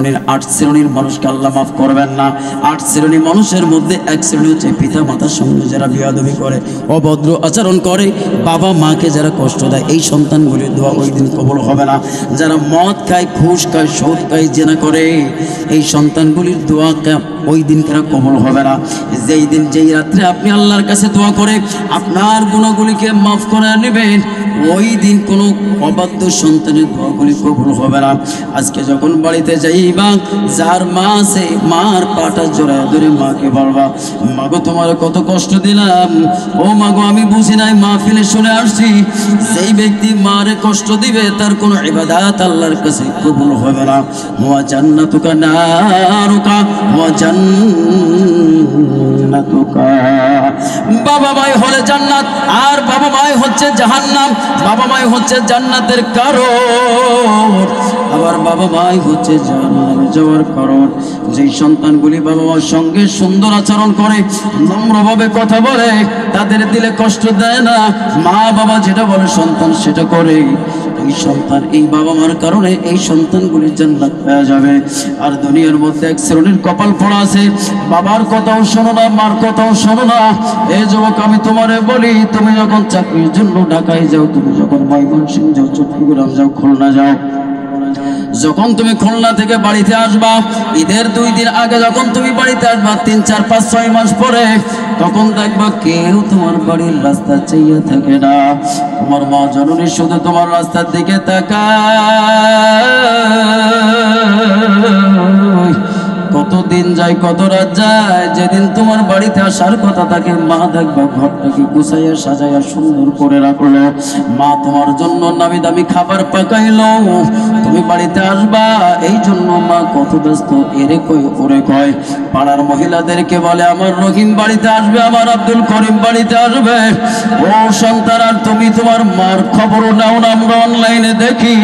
आठ श्रेणीर मानुषके आल्लाह माफ करबेन ना। आठ श्रेणी मानुषेर मध्य एक श्रेणी हच्छे पिता मातार संगे जारा बेयादबी करे, अभद्र आचरण करे, बाबा माके जारा कष्ट देय, एई सन्तानगुलिर दोया ओई दिन कबुल होबे ना। जारा मद खाय, घूस खाय, सुद खाय, जिना करे, एई सन्तानगुलिर दोया ओई दिन केन कबुल होबे ना। जेई दिन जेई रात्रे आपनि आल्लाहर काछे दोया करे आपनार गुनाहगुलिके माफ करे नेबेन, ओई दिन कोनो अबाध्य सन्तानेर दोयागुली कबुल होबे ना। आजके जखन बाड़ीते जाइबा जार मा आछे मार पाटा जड़ाय धरे माके बोलबा, मागो तोमार कत कष्ट दिलाम, ओ मागो आमी बुझि नाई, माहफिले शुने आसछि। जेई व्यक्ति मारे कष्ट दिबे तार कोनो इबादत आल्लाहर काछे कबुल होबे ना। वा जान्नातुका नारुका वा জান্নাতুকা। বাবা মাই হলে জান্নাত আর বাবা মাই হচ্ছে জাহান্নাম। বাবা মাই হচ্ছে জান্নাতের কারণ, আবার বাবা মাই হচ্ছে জাহান্নামে যাওয়ার কারণ। যেই সন্তানগুলি বাবা মার সঙ্গে সুন্দর আচরণ করে, নম্রভাবে কথা বলে, তাদের দিলে কষ্ট দেয় না, মা বাবা যেটা বলে সন্তান সেটা করে, এই সন্তান এই বাবা মার কারণে এই সন্তানগুলি জান্নাত পেয়ে যাবে। আর দুনিয়ার মধ্যে এক শ্রেণীর কপাল পোড়া আছে, বাবার কথাও শোনো না, মার কথাও শোনো না। এই যুবক আমি তোমারে বলি, তুমি যখন চাকরির জন্য ঢাকায় যাও, তুমি যখন ময়মনসিংহ যাও, চট্টগ্রাম যাও, খুলনা যাও, যখন তুমি খুলনা থেকে বাড়িতে আসবা, ঈদের 2 দিন আগে যখন তুমি বাড়িতে আসবা, 3, 4, 5, 6 মাস পরে, তখন দেখবা কেউ তোমার বাড়ির রাস্তা চাইয়া থাকে না। তোমার মা জননী শুধু তোমার রাস্তার দিকে তাকায়। কত দিন যায়, কত রাত যায়, যেদিন তোমার বাড়িতে আসার কথা থাকে, মা দেখবা ঘরটাকে গুছাইয়া সাজাইয়া সুন্দর করে রাখলো, মা তোমার জন্য নামি দামি খাবার পাকাইলো, তুমি বাড়িতে আসবা, এই জন্য মা কত ব্যস্ত, এরে কই ওরে কয়। পাড়ার মহিলাদেরকে বলে আমার রহিম বাড়িতে আসবে, আমার আব্দুল করিম বাড়িতে আসবে। ও সন্তান, আর তুমি তোমার মার খবর নাও না। আমরা অনলাইনে দেখি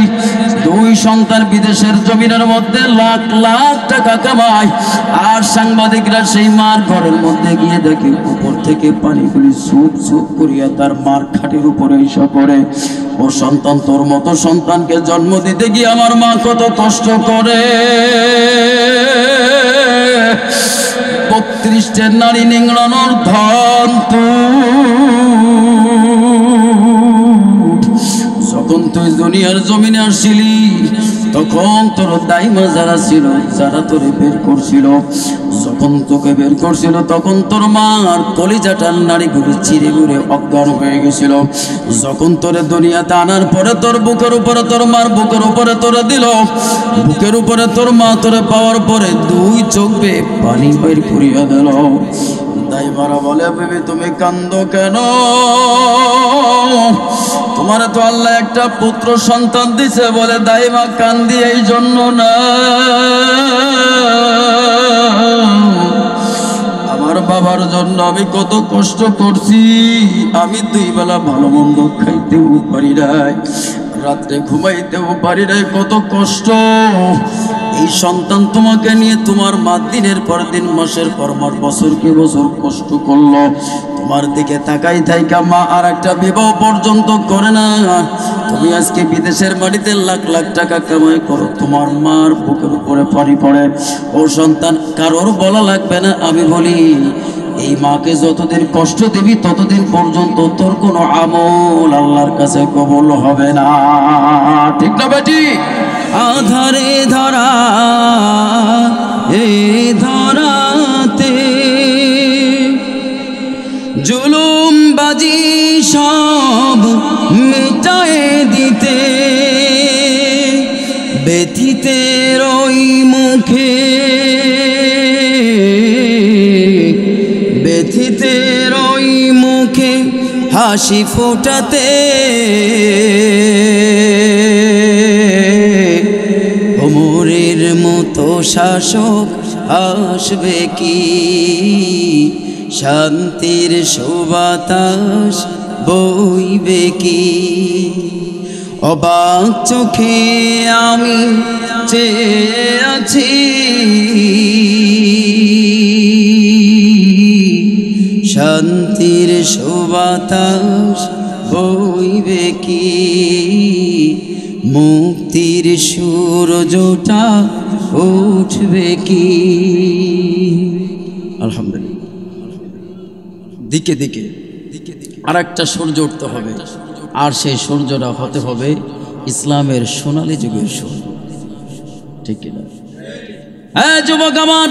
2 সন্তান বিদেশের জমিনের মধ্যে লাখ লাখ টাকা কামায়, আর সাংবাদিকরা সেই মার ঘরের মধ্যে গিয়ে দেখে উপর থেকে পানিগুলি সুপ সুপ করিয়া তার মার খাটের উপরে এসে পড়ে। ও সন্তান, তোর মতো সন্তানকে জন্ম দিতে গিয়ে আমার মা কত কষ্ট করে। 32টা নারী নিংড়ানোর ধন যখন তুই দুনিয়ার জমিনে আসছিলি, তখন তোর দাইমা যারা ছিল, যারা তোরে বের করছিল, যখন তোকে বের করছিল, তখন তোর মার কলিজাটার নাড়িগুলো চিরে ঘুরে অজ্ঞান হয়ে গেছিল। যখন তোরে দুনিয়াতে আনার পরে তোর বুকের উপরে, তোর মার বুকের উপরে তোরে দিল, বুকের উপরে তোর মা তোরে পাওয়ার পরে 2 চোখ বেয়ে পানি বের করিয়া দিল। দাইমারা বলে, বেবি তুমি কান্দো কেন? তোমার তো আল্লাহ একটা পুত্র সন্তান দিছে। বলে, দাইমা কান্দি এই জন্য না, আমার বাবার জন্য আমি কত কষ্ট করছি। আমি 2 বেলা ভালো মন্দ খাইতেও পারি নাই, রাত্রে ঘুমাইতেও পারি নাই, কত কষ্ট। এই সন্তান তোমাকে নিয়ে তোমার মা দিনের পর দিন, মাসের পর মাস, বছরকে বছর কষ্ট করলো। তোমার দিকে তাকাই থাইকা মা আর একটা বিবাহ পর্যন্ত করে না। তুমি আজকে বিদেশের বাড়িতে লাখ লাখ টাকা কামাই করো, তোমার মার বুকের উপরে পানি পড়ে। ও সন্তান, কারোর বলা লাগবে না, আমি বলি, এই মাকে যতদিন কষ্ট দিবি ততদিন পর্যন্ত তোর কোনো আমল আল্লাহর কাছে কবুল হবে না। ঠিক না বেটি? আধারে ধরা এই ধরাতে জুলুমবাজি সব মিটায়ে দিতে, ব্যথিতের ওই মুখে, ব্যথিতের ওই মুখে হাসি ফোটাতে, ওমরের মতো শাসক আসবে কি, শান্তির সুবাতাস বইবে কি। অবাক চোখে আমি চেয়ে আছি, শান্তির সুবাতাস বইবে কি, মুক্তির সূর্যটা উঠবে কি। আলহামদুলিল্লাহ, দিকে দিকে আর একটা সূর্য উঠতে হবে, আর সেই সূর্যটা হতে হবে ইসলামের সোনালী যুগের সূর্য। ঠিক কিনা? হ্যাঁ যুবক আমার,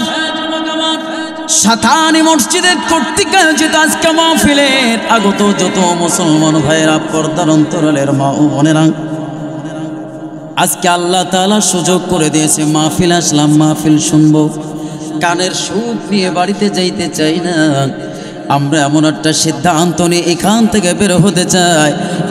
সাতানি মসজিদের কর্তৃক আয়োজিত আজকে মাহফিলের আগত যত মুসলমান ভাইয়েরা, পর্দার অন্তরালের মা ও বোনেরা, আজকে আল্লাহ তাআলা সুযোগ করে দিয়েছে, মাহফিল আসলাম, মাহফিল শুনবো, কানের সুখ নিয়ে বাড়িতে যাইতে চাই না। আমরা এমন একটা সিদ্ধান্ত নিয়ে এখান থেকে বের হতে চাই,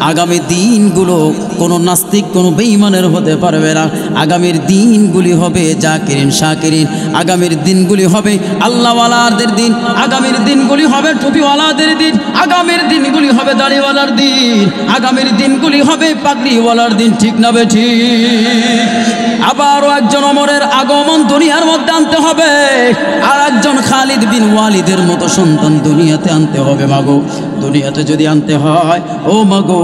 আগামী দিনগুলো কোনো নাস্তিক, কোনো বেঈমানের হতে পারবে না। আগামীর দিনগুলি হবে জাকিরিন শাকিরিন, আগামীর দিনগুলি হবে আল্লাহওয়ালাদের দিন, আগামীর দিনগুলি হবে টুপিওয়ালাদের দিন, আগামীর দিনগুলি হবে দাড়িওয়ালার দিন, আগামীর দিনগুলি হবে পাগড়িওয়ালার দিন। ঠিক না বেঠিক? আবারও একজন ওমরের আগমন দুনিয়ার মধ্যে আনতে হবে, আর একজন খালিদ বিন ওয়ালিদের মতো সন্তান দুনিয়াতে আনতে হবে। মাগো, দুনিয়াতে যদি আনতে হয়, ও মাগো,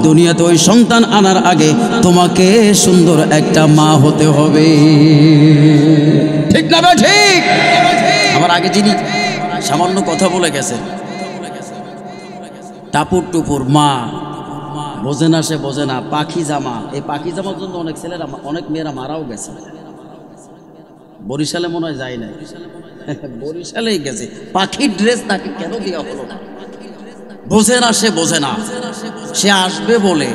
দুনিয়াতে ওই সন্তান আনার আগে তোমাকে সুন্দর একটা মা হতে হবে। ঠিক না ঠিক? আমার আগে যিনি সামান্য কথা বলে গেছে, টাপুর টুপুর মা, বোঝে না, সে বোঝে না, পাখি জামা, এই পাখি জামার জন্য অনেক ছেলেরা, অনেক মেয়েরা মারাও গেছে। বরিশালে মনে হয় যায় না, বরিশালেই গেছে। পাখির ড্রেস তাকে কেন দেওয়া হলো না? বোঝে না, সে বোঝে না, সে আসবে বলে।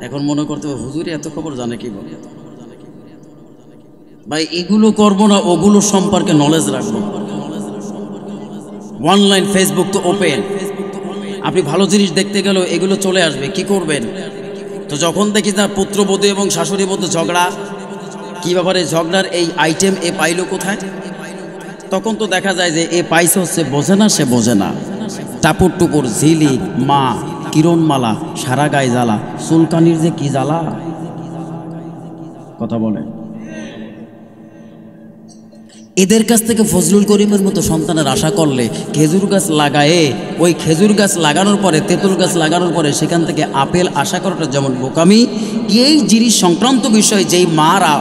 এখন মনে করতে হবে হুজুরে এত খবর জানে কি বলে। ভাই এগুলো করবো না, ওগুলো সম্পর্কে নলেজ রাখবো। অনলাইন ফেসবুক তো ওপেন, আপনি ভালো জিনিস দেখতে গেলেও এগুলো চলে আসবে, কি করবেন? তো যখন দেখি না পুত্রবধূ এবং শাশুড়ির মধ্যে ঝগড়া, কি ব্যাপারে ঝগড়ার এই আইটেম এ পাইলো কোথায়, তখন তো দেখা যায় যে এ পাইছে হচ্ছে বোঝে না, সে বোঝে না। টাপুর টুপুর, ঝিলি, মা, কিরণমালা, সারা গায়ে জ্বালা, চুলকানির যে কি জ্বালা, কথা বলেন। এদের কাছ থেকে ফজলুল করিমের মতো সন্তানের আশা করলে খেজুর গাছ লাগায়ে, ওই খেজুর গাছ লাগানোর পরে, তেঁতুল গাছ লাগানোর পরে সেখান থেকে আপেল আশা করাটা যেমন বোকামি। এই জিনিস সংক্রান্ত বিষয় যেই মারা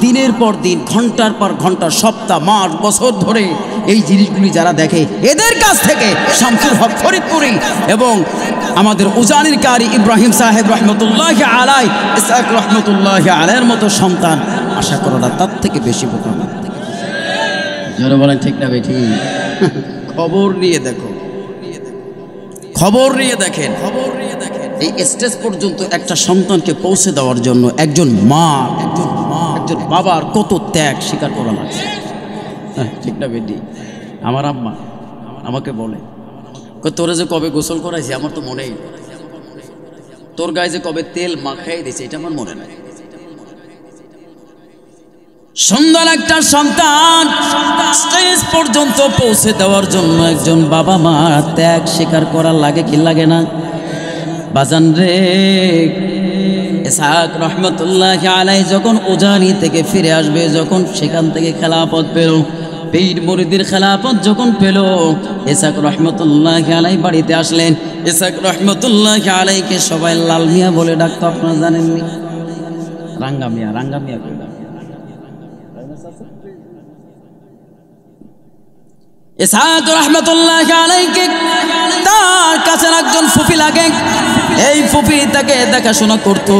দিনের পর দিন, ঘন্টার পর ঘন্টা, সপ্তাহ, মাস, বছর ধরে এই জিনিসগুলি যারা দেখে, এদের কাছ থেকে শামসুল হক ফরিদপুরি এবং আমাদের উজানির কারি ইব্রাহিম সাহেব রহমতুল্লাহ আলাই, ইসহাক রহমতুল্লাহ আলাইয়ের মতো সন্তান আশা করাটা তার থেকে বেশি বোকামি। যারা বলেন ঠিক না বেঠি? খবর নিয়ে দেখো, খবর নিয়ে দেখেন, এই স্টেজ পর্যন্ত একটা সন্তানকে পৌঁছে দেওয়ার জন্য একজন মা, একজন বাবার কত ত্যাগ স্বীকার করা লাগছে। ঠিক না বেটি? আমার আম্মা আমাকে বলে, তোরে যে কবে গোসল করাইছি আমার তো মনেই, তোর গায়ে যে কবে তেল মাখাই দিয়েছে এটা আমার মনে নাই। সুন্দর একটা সন্তান স্টেজ পর্যন্ত পৌঁছে দেওয়ার জন্য একজন বাবা মা ত্যাগ স্বীকার করা লাগে কি লাগে না? বাজান রে, ইসহাক রহমতুল্লাহ আলাই যখন উজানি থেকে ফিরে আসবে, যখন সেখান থেকে খেলাফত পেল, পীর মুরিদের খেলাফত যখন পেল, ইসহাক রহমতুল্লাহ আলাই বাড়িতে আসলেন। ইসহাক রহমতুল্লাহ আলাইকে সবাই লাল মিয়া বলে ডাকতো, আপনারা জানেননি? রাঙ্গা মিয়া, রাঙ্গা মিয়া বলে ডাকতো। ইসহাক রাহমাতুল্লাহ আলাইহি তার কাছে একজন ফুফি লাগে, এই ফুফি তাকে দেখাশোনা করতো।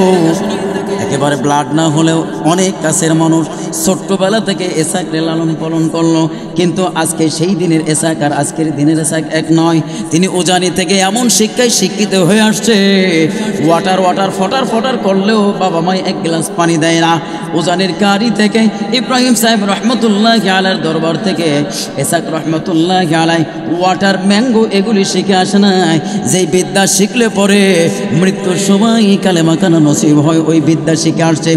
একেবারে ব্লাড না হলেও অনেক কাছের মানুষ, ছোট্টবেলা থেকে ইসহাককে লালন পালন করলো। কিন্তু আজকে সেই দিনের ইসহাক আর আজকের দিনের ইসহাক এক নয়। তিনি উজানি থেকে এমন শিক্ষায় শিক্ষিত হয়ে আসছে, ওয়াটার ফটার ফটার করলেও বাবা মাই এক গ্লাস পানি দেয় না। উজানির কারি থেকে ইব্রাহিম সাহেব রহমতুল্লাহ আলাইহির দরবার থেকে ইসহাক রহমতুল্লাহ আলাই ওয়াটার, ম্যাঙ্গো এগুলি শিখে আসে নাই। যেই বিদ্যা শিখলে পরে মৃত্যুর সময় কালেমা কানা নসিব হয়, ওই বিদ্যা শিখে আসছে।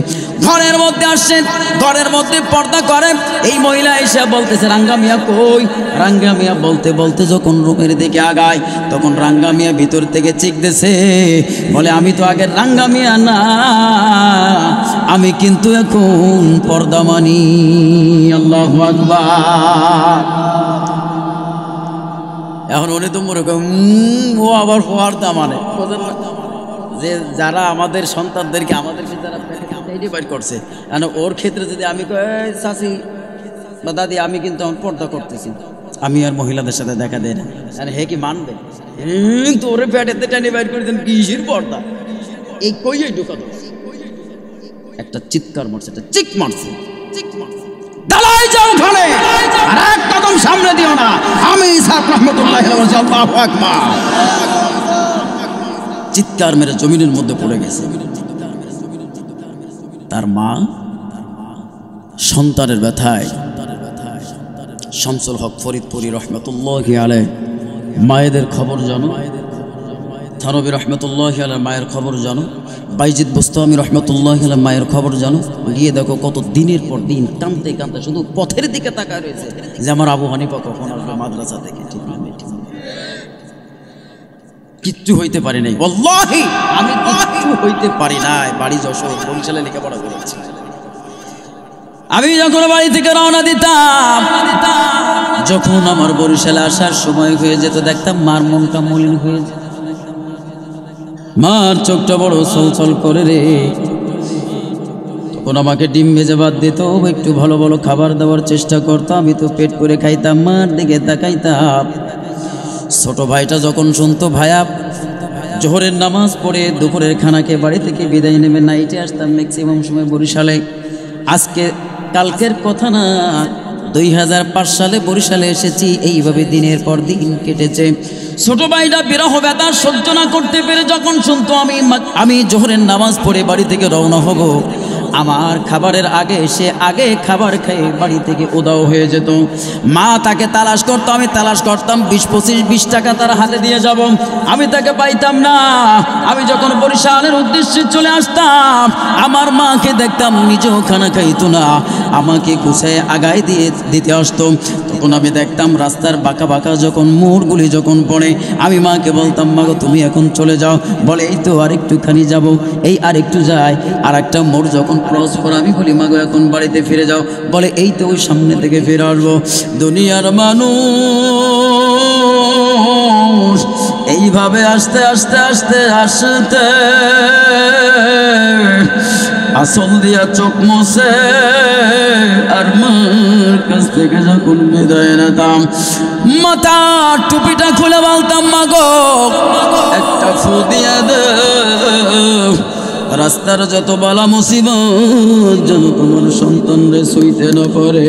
ঘরের মধ্যে আসছেন, ঘরের মধ্যে পর্দা করে এই মহিলা এসে বলতেছে, রাঙ্গা মিয়া কই? রাঙ্গা মিয়া বলতে বলতে যখন রুমের দিকে আগায়, তখন রাঙ্গা মিয়া ভিতর থেকে চিকতেছে, বলে আমি তো আগের রাঙ্গা মিয়া না, আমি কিন্তু এখন পর্দা মানি। আল্লাহু আকবার। এখন উনি তো মনে করেন ও আবার পর্দা মানে, যে যারা আমাদের সন্তানদেরকে, আমাদেরকে যারা এইটাই বাইর করছে। আর ওর ক্ষেত্রে যদি আমি চাচি বা দাদি আমি কিন্তু আমার পর্দা করতেছি, আমি আর মহিলাদের সাথে দেখা দেয় না, আর হে কি মানবে? কিন্তু ওরে পেটেতে টানি বাইর করে দেন, কিসের পর্দা? এই কইই ঢুকাতো একটা চিৎকার মারছে, একটা চিক মারছে, দালাই যাও ওখানে, আর এক কদম সামনে দিও না। আমি ইসহাক রহমাতুল্লাহ আলাইহি বলছি আল্লাহু আকবার। চিৎকার মেরে জমিনের মধ্যে পড়ে গেছে। তার মা সন্তানের ব্যথায়, শামসুল হক ফরিদপুরি রহমাতুল্লাহি আলাইহি মায়েদের খবর জানো, থানবী রহমাতুল্লাহি আলাইহি মায়ের খবর জানো, বাইজিদ বুস্তামি রহমাতুল্লাহি আলাইহি মায়ের খবর জানো। গিয়ে দেখো কত দিনের পর দিন কাঁদতে কাঁদতে শুধু পথের দিকে তাকায় রয়েছে যে আমার আবু হানিফা কখন আসবে মাদ্রাসা থেকে। ঠিক না? কিচ্ছু হইতে পারি নাই, ওয়াল্লাহি আমি কিচ্ছু হইতে পারি নাই। বাড়ি যশোর, বরিশালে লেখাপড়া করেছি। আমি যখন বাড়ি থেকে রওনা দিতাম, যখন আমার বরিশালে আসার সময় হয়ে যেত, দেখতাম মার মনটা মলিন হয়ে যেত, মার চোখটা বড় ছলছল করে রে। তখন আমাকে ডিম ভেজে ভাত দিত, একটু ভালো ভালো খাবার দেওয়ার চেষ্টা করতাম, আমি তো পেট করে খাইতাম, মার দিকে তাকাইতাম। ছোট ভাইটা যখন শুনতো ভাইয়া জোহরের নামাজ পড়ে দুপুরের খানাকে বাড়ি থেকে বিদায় নেবে, নাইটে আসতাম ম্যাক্সিমাম সময় বরিশালে। আজকে কালকের কথা না, 2005 সালে বরিশালে এসেছি, এইভাবে দিনের পর দিন কেটেছে। ছোট ভাইটা বিরহ ব্যথা সহ্য না করতে পেরে যখন শুনতো আমি জোহরের নামাজ পড়ে বাড়ি থেকে রওনা হব, আমার খাবারের আগে সে আগে খাবার খেয়ে বাড়ি থেকে উদাও হয়ে যেত। মা তাকে তালাশ করতো, আমি তালাশ করতাম, 20-25 টাকা তার হাতে দিয়ে যাব, আমি তাকে পাইতাম না। আমি যখন বরিশালের উদ্দেশ্যে চলে আসতাম, আমার মাকে দেখতাম নিজেও খানা খাইতো না, আমাকে গুছায় আগায় দিতে আসতো। তখন আমি দেখতাম রাস্তার বাঁকা বাঁকা যখন মোড়গুলি যখন পড়ে, আমি মাকে বলতাম মা গো তুমি এখন চলে যাও। বলে এই তো আরেকটুখানি যাব, এই আরেকটু যাই, আর একটা মোড় যখন ক্রস করে আমি বলি মা গো এখন বাড়িতে ফিরে যাও। বলে এই তো ওই সামনে থেকে ফিরে আসবো। দুনিয়ার মানুষ এইভাবে আস্তে আস্তে আস্তে আসতে আসল দিয়া চোখ মোছে, আর মার কাছ থেকে যখন বিদায় নিতাম, মাথার টুপিটা খুলে বলতাম মা গো একটা ফু দিয়া দে, রাস্তার যত বালা মুসিবত যেন তোমার সন্তানরে সইতে না পারে।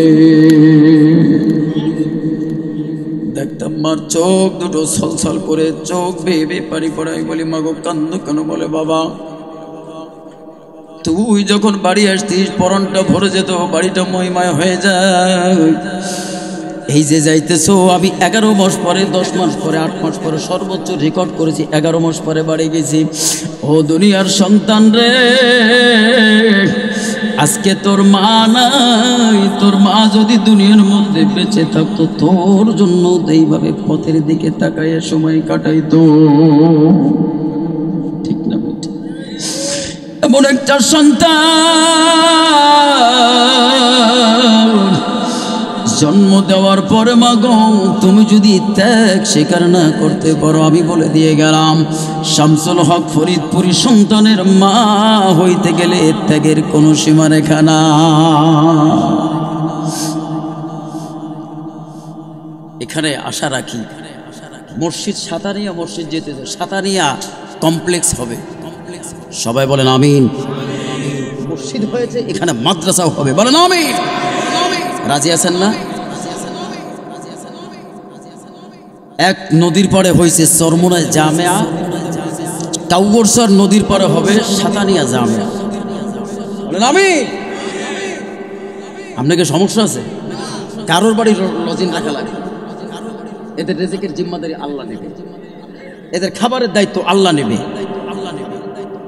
দেখতাম মার চোখ দুটো ছলছল করে, চোখ ভেবে পারি পড়াই। বলি মা গো কান্দ কেন? বলে বাবা তুই যখন বাড়ি আসতিস পরনটা ভরে যেত, বাড়িটা মহিমায় হয়ে যায়। এই যে যাইতেছো, আমি 11 মাস পরে, 10 মাস পরে, 8 মাস পরে, সর্বোচ্চ রেকর্ড করেছি 11 মাস পরে বাড়ি গেছি। ও দুনিয়ার সন্তান রে, আজকে তোর মা নাই, তোর মা যদি দুনিয়ার মধ্যে বেঁচে থাকতো তোর জন্য এইভাবে পথের দিকে তাকাইয়া সময় কাটাইতো। ঠিক না? এমন একটা সন্তান জন্ম দেওয়ার পরে মা গো তুমি যদি ত্যাগ স্বীকার না করতে পারো, আমি বলে দিয়ে গেলাম শামসুল হক ফরিদপুরি সন্তানের মা হইতে গেলে ত্যাগের কোনো সীমারেখা না। এখানে আশা রাখি মসজিদ সাতারিয়া মসজিদ যেতে, সাতারিয়া কমপ্লেক্স হবে, সবাই বলেন আমিন। মসজিদ হয়েছে, এখানে মাদ্রাসাও হবে, বলেন আমিন। রাজি আছেন না? এক নদীর পরে হয়েছে চরমোনাই জামিয়া, কাউগরসর নদীর পরে হবে সাতানিয়া জামিয়া, বলেন আমিন। আপনাকে সমস্যা আছে? কারোর বাড়ি লজিং রাখা লাগে, এদের রিজিকের জিম্মাদারি আল্লাহ নেবে, এদের খাবারের দায়িত্ব আল্লাহ নেবে,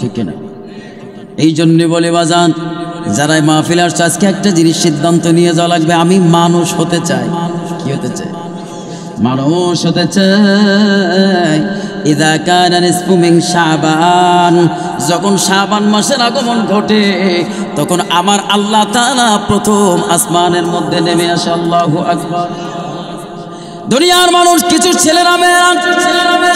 ঠিক না? এই জন্য বলে বাজান যারা মাহফিলে আসছে আজকে একটা জিনিস সিদ্ধান্ত নিয়ে যাওয়া লাগবে, আমি মানুষ হতে চাই। কি হতে চাই? মানুষ হতে চাই। ইযা কানা নিসফু মিন শাবান, যখন শাবান মাসের আগমন ঘটে তখন আমার আল্লাহ তাআলা প্রথম আসমানের মধ্যে নেমে আসে। আল্লাহু আকবার। দুনিয়ার মানুষ কিছু ছেলেরা মেয়েরা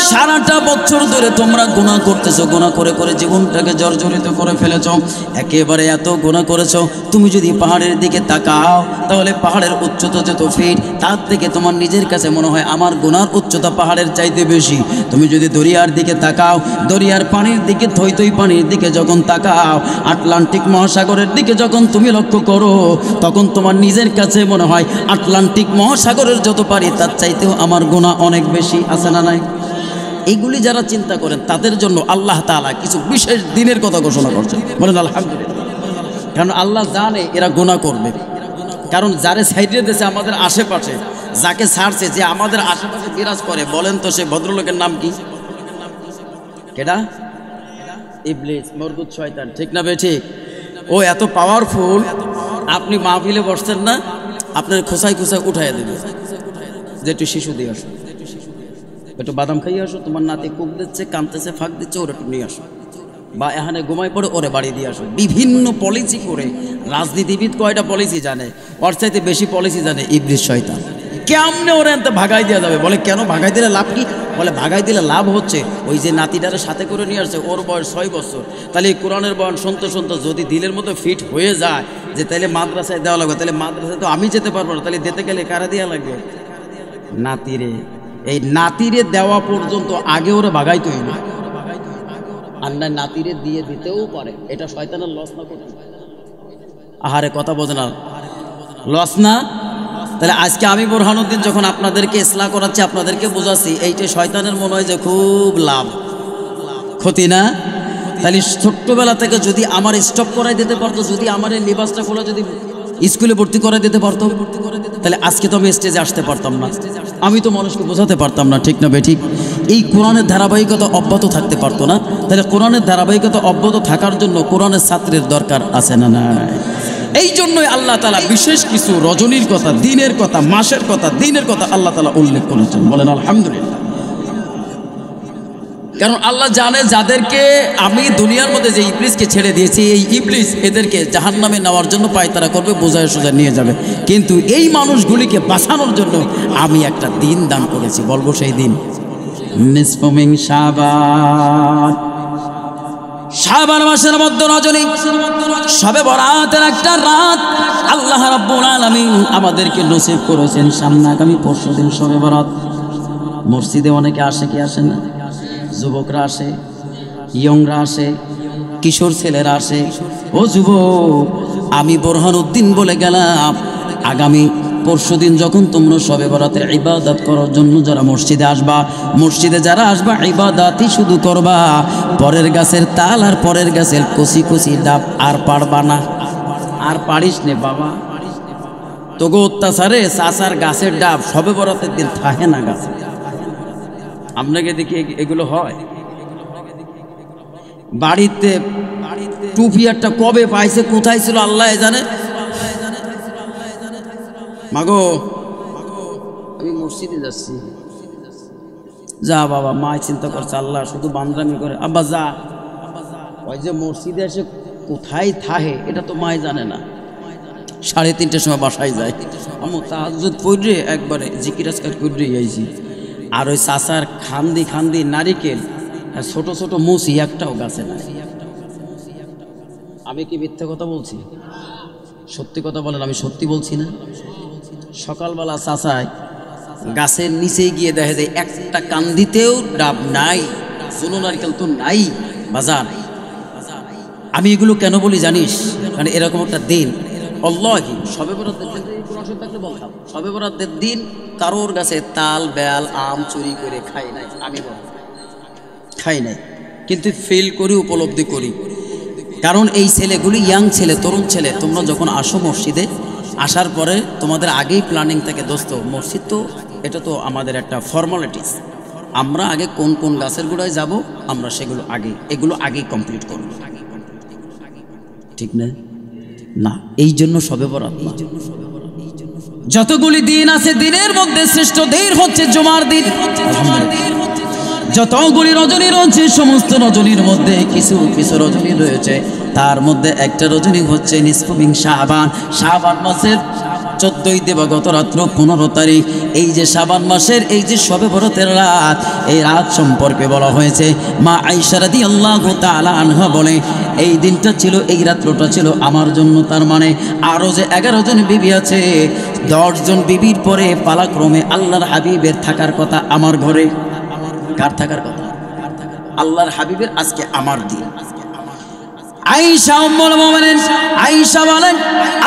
সারাটা বছর ধরে তোমরা গুনাহ করতেছো, গুনাহ করে করে জীবনটাকে জর্জরিত করে ফেলেছো, একেবারে এত গুনাহ করেছো। তুমি যদি পাহাড়ের দিকে তাকাও তাহলে পাহাড়ের উচ্চতা যত ফিট, তার থেকে তোমার নিজের কাছে মনে হয় আমার গুনার উচ্চতা পাহাড়ের চাইতে বেশি। তুমি যদি দরিয়ার দিকে তাকাও, দরিয়ার পানির দিকে, থই থই পানির দিকে যখন তাকাও, আটলান্টিক মহাসাগরের দিকে যখন তুমি লক্ষ্য করো, তখন তোমার নিজের কাছে মনে হয় আটলান্টিক মহাসাগরের যত পারি তার চাইতেও আমার গুনাহ অনেক বেশি। আছে না নাই? এইগুলি যারা চিন্তা করেন তাদের জন্য আল্লাহ তাআলা কিছু বিশেষ দিনের কথা ঘোষণা করছেন। বলেন আলহামদুলিল্লাহ। কারণ আল্লাহ জানে এরা গুনাহ করবে। কারণ যারে সাইডে দিয়েছে আমাদের আশেপাশে, যাকে ছাড়ছে, যে আমাদের আশেপাশে বিরাজ করে, বলেন তো সে ভদ্রলোকের নাম কি? কেডা? ইবলিস, মরদুদ শয়তান। ঠিক না বে ঠিক? ও এত পাওয়ারফুল, আপনি মাহফিলে বসছেন না, আপনার খোসায় খোসায় উঠাইয়া দেবে যে একটু শিশু দিয়ে আসো, একটু বাদাম খাইয়ে আসো, তোমার নাতি কুক দিচ্ছে, কাঁদতেছে, ফাঁক দিচ্ছে, ওরা একটু নিয়ে আসো, বা এখানে ঘুমাই পড়ে ওরে বাড়ি দিয়ে আসো। বিভিন্ন পলিসি করে রাজনীতিবিদ কয়টা পলিসি জানে, ওর চাইতে বেশি পলিসি জানে ইবলিস শয়তান। কেমনে ওরা এত ভাগাই দেওয়া যাবে? বলে কেন ভাগাই দিলে লাভ কি? বলে ভাগাই দিলে লাভ হচ্ছে ওই যে নাতিটারে সাথে করে নিয়ে আসছে, ওর বয়স 6 বছর, তাহলে এই কোরআনের বয়ান শুনতে শুনতে যদি দিলের মতো ফিট হয়ে যায় যে তাহলে মাদ্রাসায় দেওয়া লাগবে, তাহলে মাদ্রাসায় তো আমি যেতে পারবো না, তাহলে দিতে গেলে কারা দেওয়া লাগবে? নাতিরে। এই নাতিরে দেওয়া পর্যন্ত আগে ওরা ভাগাইতে হইল, আর না নাতিরে দিয়ে দিতেও পারে। এটা শয়তানের লস না? করতে আহারে কথা বোঝে না, লস না? তাহলে আজকে আমি বোরহানুদ্দিন যখন আপনাদেরকে ইসলাহ করাচ্ছি, আপনাদেরকে বোঝাচ্ছি, এইটা শয়তানের মনে হয় যে খুব লাভ, ক্ষতি না? তাহলে ছোট্টবেলা থেকে যদি আমার স্টপ করাই দিতে পারতো, যদি আমার এই লিবাসটা খোলা যদি স্কুলে ভর্তি করে দিতে পারতো, তাহলে আজকে তো আমি স্টেজে আসতে পারতাম না, আমি তো মানুষকে বোঝাতে পারতাম না। ঠিক না বেঠিক? এই কোরআনের ধারাবাহিকতা অব্যাহত থাকতে পারতো না। তাহলে কোরআনের ধারাবাহিকতা অব্যাহত থাকার জন্য কোরআনের ছাত্রের দরকার আছে না? না। এই জন্যই আল্লাহ তাআলা বিশেষ কিছু রজনীর কথা, দিনের কথা, মাসের কথা, দিনের কথা আল্লাহ তাআলা উল্লেখ করেছেন। বলেন আলহামদুলিল্লাহ। কারণ আল্লাহ জানে যাদেরকে আমি দুনিয়ার মধ্যে যে ইবলিসকে ছেড়ে দিয়েছি, এই ইবলিস এদেরকে জাহান্নামে নেওয়ার জন্য পায়তারা করবে, বোঝায় সোজা নিয়ে যাবে। কিন্তু এই মানুষগুলিকে বাঁচানোর জন্য আমি একটা দিন দান করেছি। বলবো সেই দিন নিসফু মিন শাবান। শাবান মাসের মধ্যে রজনী, শবে বরাতের একটা রাত আল্লাহ রাব্বুল আলামিন আমাদেরকে নসিব করেছেন। সামনে আগামী পরশুদিন শবে বরাত। মসজিদে অনেকে আসে কি আসে না? যুবকরা আসে, ইয়ংরা আসে, কিশোর ছেলেরা আসে। ও যুবক, আমি বোরহানুদ্দিন বলে গেলাম, আগামী পরশুদিন যখন তোমরা শবে বরাতের ইবাদত করার জন্য যারা মসজিদে আসবা, মসজিদে যারা আসবা ইবাদতই শুধু করবা, পরের গাছের তাল আর পরের গাছের কচি কচি ডাব আর পারবা না। আর পারিস নে বাবা, তোগো অত্যাচারে চাচার গাছের ডাব শবে বরাতের দিন থাকে না গাছে। আপনাকে দেখি এগুলো হয়। বাড়িতে টুপি একটা কবে পাইছে, কোথায় ছিল আল্লাহ জানে। মাগো আমি মসজিদে যাচ্ছি। যা বাবা, মা চিন্তা করছে আল্লাহ শুধু বান্দরামি করে। আব্বা যা, ওই যে মসজিদে এসে কোথায় থাহে এটা তো মাই জানে না। 3:30টার সময় বাসায় যায়, আমি তাহাজ্জুদ পড়ে একবারে জিকির আজকার করে আইছি। আর ওই চাচার খান্দি খান্দি নারিকেল আর ছোট ছোট মুসি একটাও গাছে নাই। আমি কি মিথ্যা কথা বলছি? সত্যি কথা বলেন, আমি সত্যি বলছি না? সকালবেলা চাচায় গাছের নিচে গিয়ে দেখা যায় একটা কান্দিতেও ডাব নাই, ছোনো নারকেল তো নাই বাজার। আমি এগুলো কেন বলি জানিস? কারণ এরকম একটা দিন আল্লাহি শবে বরাতের দিন থাকলে বলতাম, শবে বরাতের দিন কারোর গাছে তাল বেল আম চুরি করে খাই নাই। আমি খাই নাই, কিন্তু ফিল করি, উপলব্ধি করি। কারণ এই ছেলেগুলি ইয়াং ছেলে, তরুণ ছেলে, তোমরা যখন আসো মসজিদে, আসার পরে তোমাদের আগেই প্ল্যানিং থাকে, দোস্ত মসজিদ তো এটা তো আমাদের একটা ফর্মালিটিস, আমরা আগে কোন কোন গাছের গোড়ায় যাব আমরা সেগুলো এগুলো আগেই কমপ্লিট করব। ঠিক না? না, এই জন্য শবে বরাত না। যতগুলি দিন আছে দিনের মধ্যে শ্রেষ্ঠ দিন হচ্ছে জুমার দিন। যতগুলি রজনী রয়েছে সমস্ত রজনীর মধ্যে কিছু কিছু রজনী রয়েছে, তার মধ্যে একটা রজনী হচ্ছে নিসফু মিন শাবান। শাবান মাসের 14ই দিবাগত রাত্র 15 তারিখ, এই যে শাবান মাসের এই যে শবে বরাতের রাত, এই রাত সম্পর্কে বলা হয়েছে মা আয়েশা রাদিয়াল্লাহু তাআলা আনহা বলে এই দিনটা ছিল, এই রাত্রটা ছিল আমার জন্য। তার মানে আরও যে 11 জন বিবি আছে, 10 জন বিবির পরে পালাক্রমে আল্লাহর হাবিবের থাকার কথা আমার ঘরে। কার থাকার কথা? আল্লাহর হাবিবের। আজকে আমার দিন। আয়েশা উম্মুল মুমিনিন আয়েশা বলেন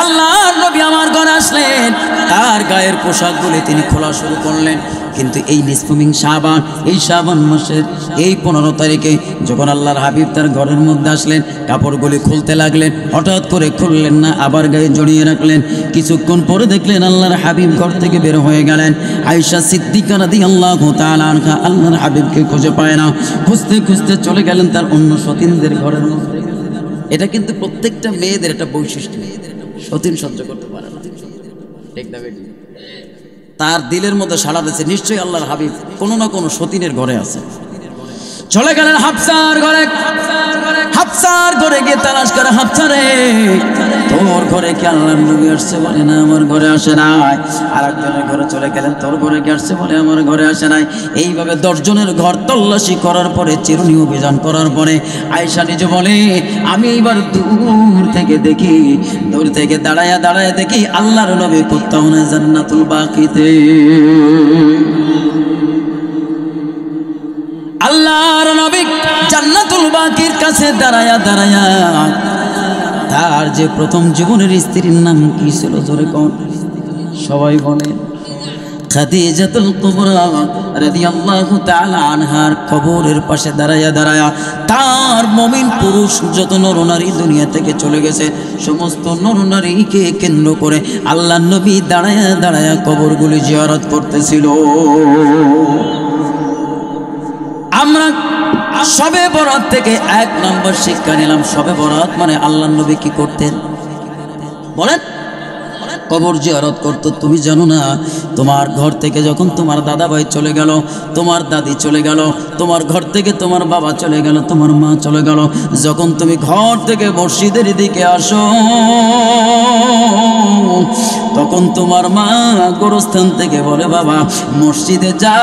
আল্লাহর নবী আমার ঘরে আসলেন, তার গায়ের পোশাকগুলি তিনি খোলা শুরু করলেন। কিন্তু এই নিসফুমিন শাবান, এই শাবান মাসের এই 15 তারিখে যখন আল্লাহর হাবিব তার ঘরের মধ্যে আসলেন, কাপড়গুলি খুলতে লাগলেন। হঠাৎ করে খুললেন না, আবার গায়ে জড়িয়ে রাখলেন। কিছুক্ষণ পরে দেখলেন আল্লাহর হাবিব ঘর থেকে বের হয়ে গেলেন। আয়েশা সিদ্দিকা রাদিয়াল্লাহু তাআলা আনহা আল্লাহর হাবিবকে খুঁজে পায় না, খুঁজতে খুঁজতে চলে গেলেন তার অন্য সতীনদের ঘরের মধ্যে। এটা কিন্তু প্রত্যেকটা মেয়েদের একটা বৈশিষ্ট্য, সতীন সহ্য করতে পারে না, ঠিক না বেটি? তার দিলের মধ্যে সাড়া দিয়েছে নিশ্চয়ই আল্লাহর হাবিব কোনো না কোনো সতীনের ঘরে আছে। চলে গেলেন হাফসার ঘরে। হাফসার ঘরে গিয়ে তালাশ করে, হাফসা রে তোর ঘরে কি আল্লাহর নবী আসছে? বলে না, আমার ঘরে আসে নাই। আর একজনের ঘরে চলে গেলেন, তোর ঘরে কি আসছে? বলে আমার ঘরে আসে নাই। এইভাবে 10 জনের ঘর তল্লাশি করার পরে, চিরুনি অভিযান করার পরে আয়েশা নিজে বলে আমি এইবার দূর থেকে দেখি, দূর থেকে দাঁড়ায়া দাঁড়ায়া দেখি আল্লাহর নবী কোথাও না জান্নাতুল বাকিতে। আল্লাহর নবী জান্নাতুল বাকির কাছে দাঁড়ায়া দাঁড়ায়া তার যে প্রথম জীবনের স্ত্রীর নাম কি ছিল জোরে কোন? সবাই বলে খাদিজাতুল কুবরা রাদিয়াল্লাহু তাআলা আনহার কবরের পাশে দাঁড়ায়া দাঁড়ায়া তার মুমিন পুরুষ যত নরনারী দুনিয়া থেকে চলে গেছে, সমস্ত নরনারীকে কেন্দ্র করে আল্লাহর নবী দাঁড়ায়া দাঁড়ায়া কবরগুলি জিয়ারত করতেছিল। আমরা শবে বরাত থেকে 1 নম্বর শিক্ষা নিলাম। শবে বরাত মানে আল্লাহর নবী কি করতেন বলেন? কবর জিয়ারত করত। তুমি জানো না, তোমার ঘর থেকে যখন তোমার দাদা ভাই চলে গেল, তোমার দাদি চলে গেল, তোমার ঘর থেকে তোমার বাবা চলে গেল, তোমার মা চলে গেল, যখন তুমি ঘর থেকে মসজিদের দিকে আসো, তখন তোমার মা গোরস্থান থেকে বলে বাবা মসজিদে যাও,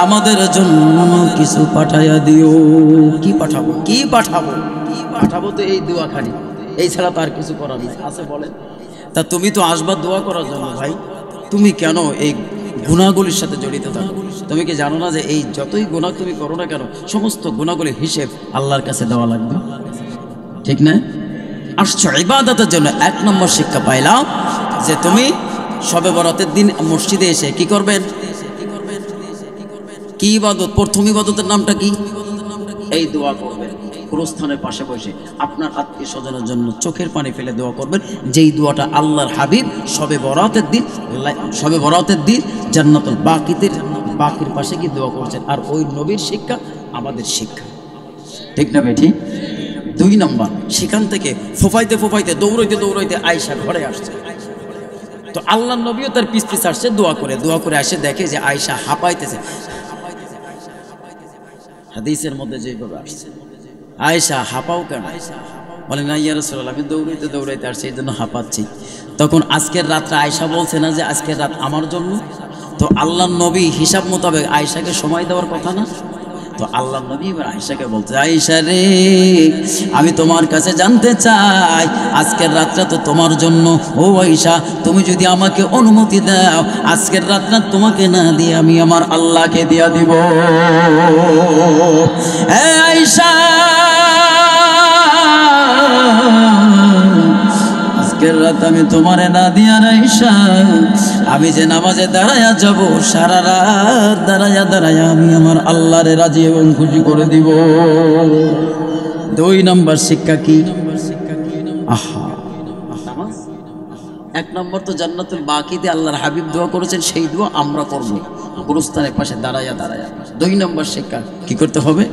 আমাদের জন্য কিছু পাঠাইয়া দিও। কি পাঠাবো? কি পাঠাবো? কি পাঠাবো? তো এই দোয়াখানি, এই ছাড়া তার কিছু করার নেই আছে বলেন। তা তুমি তো আসবা দোয়া করার জন্য ভাই, তুমি কেন এই গুনাহগুলির সাথে জড়িত থাকো? তুমি কি জানো না যে এই যতই গুনাহ তুমি করো না কেন, সমস্ত গুনাহগুলির হিসেব আল্লাহর কাছে দেওয়া লাগবে, ঠিক না? আসছো ইবাদতের জন্য। 1 নম্বর শিক্ষা পাইলাম যে তুমি শবে বরাতের দিন মসজিদে এসে কি করবেন? কি ইবাদত? প্রথম ইবাদতের নামটা কি? এই দোয়া করবেন। গোরস্থানের পাশে বসে আপনার আত্মীয় স্বজনের জন্য চোখের পানি ফেলে দোয়া করবেন, যেই দোয়াটা আল্লাহর হাবিব শবে বরাতের দিন জান্নাতুল বাকির পাশে কি দোয়া করছেন। আর ওই নবীর শিক্ষা আমাদের শিক্ষা, ঠিক না বেঠি? 2 নম্বর, সেখান থেকে ফোফাইতে ফোফাইতে দৌড়াইতে দৌড়াইতে আয়েশা ঘরে আসছে। তো আল্লাহর নবীও তার পিছ পিছ আসছে দোয়া করে আসে, দেখে যে আয়েশা হাঁপাইতেছে। হাদিসের মধ্যে যেভাবে আসছে, আয়েশা হাঁপাও কেন? বলে না ইয়া রাসূলুল্লাহ, আমি দৌড়াইতে দৌড়াইতে আসছি, এই জন্য হাঁপাচ্ছি। তখন আজকের রাতটা আয়েশা বলছে না যে আজকের রাত আমার জন্য? তো আল্লাহর নবী হিসাব মোতাবেক আয়েশাকে সময় দেওয়ার কথা না? তো আল্লাহর নবী এবার আয়েশাকে বলতে, আয়েশা রে আমি তোমার কাছে জানতে চাই আজকের রাতটা তো তোমার জন্য। ও আয়েশা, তুমি যদি আমাকে অনুমতি দাও, আজকের রাতটা তোমাকে না দিয়ে আমি আমার আল্লাহকে দিয়া দিব। আয়েশা আজকের রাত আমি তোমারে না দিয়া আয়েশা, আমি যে নামাজে দাঁড়ায়া যাব, সারা রাত দাঁড়ায়া দাঁড়ায়া আমি আমার আল্লাহরে রাজি এবং খুশি করে দিব। 2 নম্বর শিক্ষা কি? আহা, 1 নম্বর তো জান্নাতুল বাকিতে আল্লাহর হাবিব দোয়া করেছেন, সেই দোয়া আমরা করব গোরস্থানের পাশে দাঁড়ায়া দাঁড়ায়া। 2 নম্বর শিক্ষা কি করতে হবে?